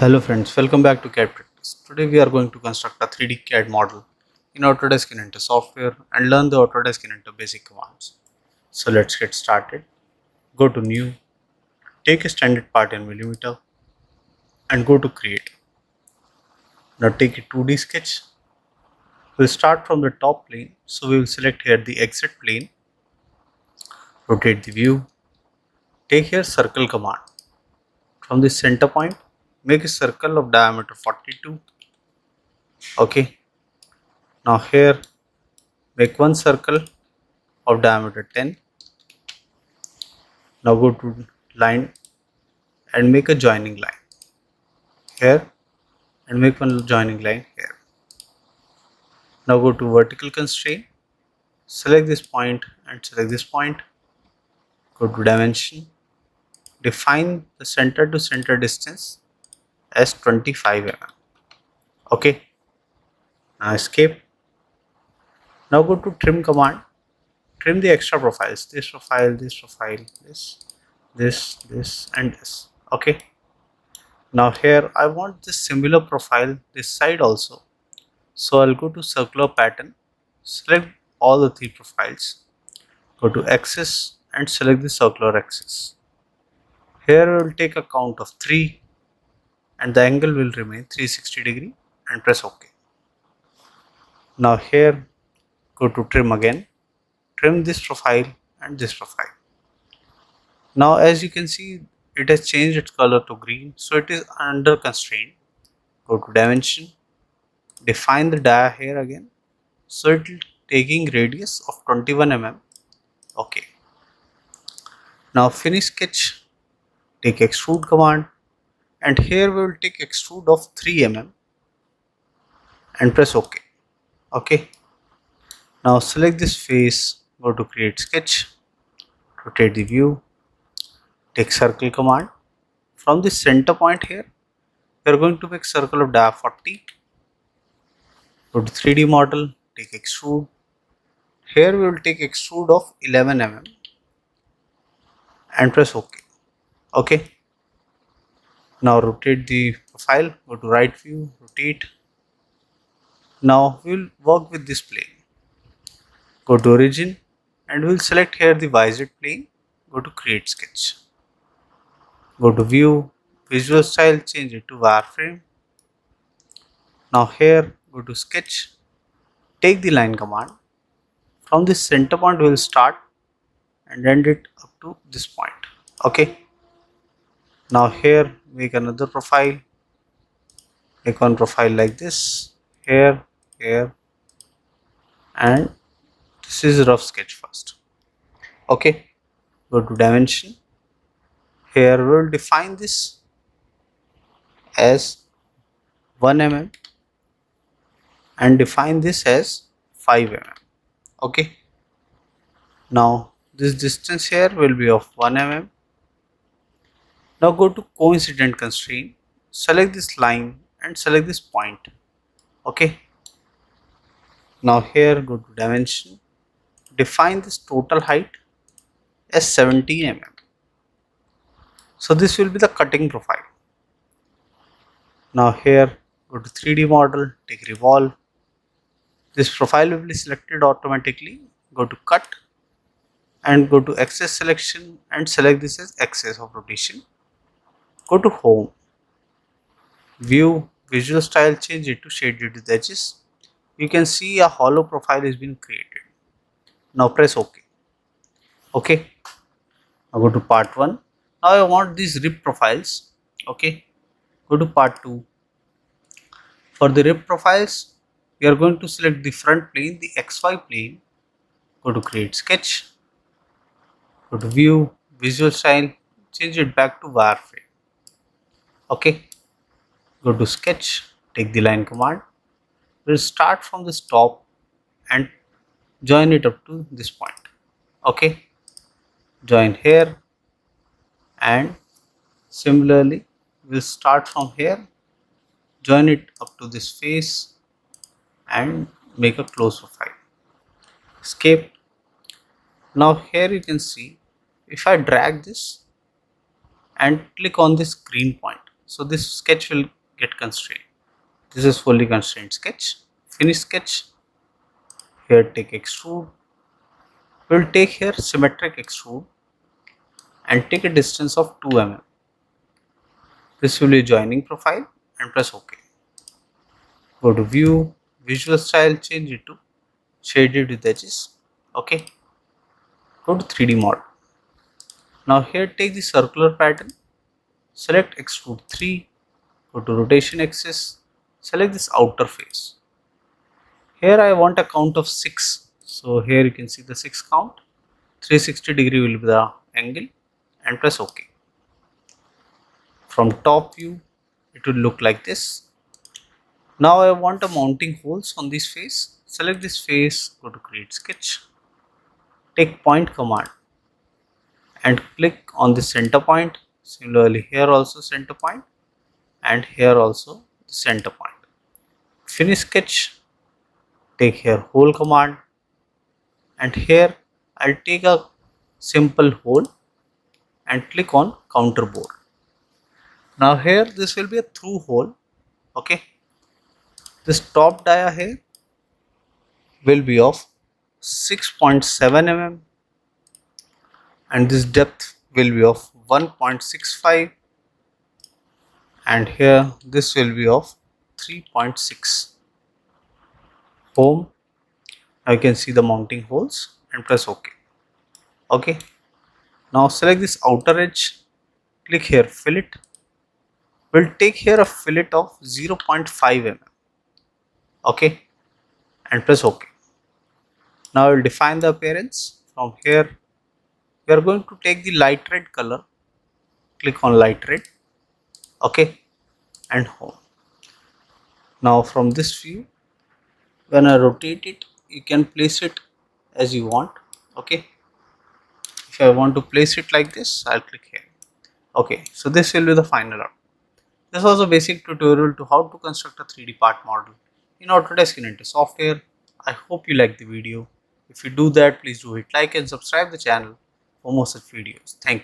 Hello friends, welcome back to Cad Practice. Today we are going to construct a 3D CAD model in Autodesk Inventor software and learn the Autodesk Inventor basic commands. So let's get started. Go to New, take a standard part in millimeter and go to Create. Now take a 2D sketch. We'll start from the top plane. So we will select here the exit plane, rotate the view, take here circle command. From the center point, make a circle of diameter 42. Okay. Now here make one circle of diameter 10. Now go to line and make a joining line here and make one joining line here. Now go to vertical constraint, select this point and select this point. Go to dimension, define the center to center distance as 25 mm. Okay. Now escape. Now go to trim command. Trim the extra profiles, this profile, this profile, this and this. Okay. Now here I want this similar profile this side also. So I'll go to circular pattern, select all the three profiles, go to axis and select the circular axis. Here I will take a count of 3 and the angle will remain 360 degree and press OK. Now here go to trim again, trim this profile and this profile. Now as you can see it has changed its color to green, so it is under constraint. Go to dimension, define the dia here again, so it will taking radius of 21 mm. Okay. Now finish sketch, take extrude command and here we will take extrude of 3 mm and press OK. Okay. Now select this face, go to create sketch, rotate the view, take circle command. From the center point here, we are going to make circle of dia 40. Go to 3D model, take extrude. Here we will take extrude of 11 mm and press OK. Okay. Now rotate the profile, go to right view, rotate. Now we will work with this plane. Go to origin and we will select here the YZ plane. Go to create sketch. Go to view, visual style, change it to wireframe. Now here go to sketch, take the line command. From this center point we will start and end it up to this point. Okay. Now here make another profile, make one profile like this, here, and this is rough sketch first. Okay. Go to dimension. Here we will define this as 1 mm and define this as 5 mm. Okay. Now this distance here will be of 1 mm. Now go to coincident constraint, select this line and select this point. Okay. Now here go to dimension, define this total height as 17 mm. So this will be the cutting profile. Now here go to 3D model, take revolve. This profile will be selected automatically. Go to cut and go to axis selection and select this as axis of rotation. Go to home, view, visual style, change it to shaded with edges. You can see a hollow profile has been created. Now press OK. Okay. Now go to part 1. Now I want these rib profiles. Okay. Go to part 2. For the rib profiles, we are going to select the front plane, the XY plane. Go to create sketch. Go to view, visual style, change it back to wireframe. Okay. Go to sketch, take the line command. We'll start from this top and join it up to this point. Okay. Join here and similarly we'll start from here, join it up to this face and make a close profile. Escape. Now here you can see if I drag this and click on this green point, so this sketch will get constrained. This is fully constrained sketch. Finish sketch. Here take extrude. We'll take here symmetric extrude and take a distance of 2 mm. This will be joining profile and press OK. Go to view, visual style, change it to shaded with edges. OK. Go to 3D model. Now here take the circular pattern, select extrude 3, go to rotation axis, select this outer face. Here I want a count of 6. So here you can see the 6 count. 360 degree will be the angle and press OK. From top view it will look like this. Now I want a mounting holes on this face. Select this face, go to create sketch, take point command and click on the center point. Similarly here also center point and here also the center point. Finish sketch, take here hole command and here I'll take a simple hole and click on counter bore. Now here this will be a through hole. Okay, this top dia here will be of 6.7 mm and this depth will be of 1.65 and here this will be of 3.6. Home. Now you can see the mounting holes and press OK. Okay. Now select this outer edge, click here fillet. We'll take here a fillet of 0.5 mm. Okay, and press OK. Now we'll define the appearance. From here we are going to take the light red color, click on light red, okay, and home. Now from this view, when I rotate it, you can place it as you want. Okay, if I want to place it like this, I'll click here. Okay, so this will be the final output. This was a basic tutorial to how to construct a 3D part model in Autodesk Inventor software. I hope you liked the video. If you do that, please do hit like and subscribe the channel for more such videos. Thank you.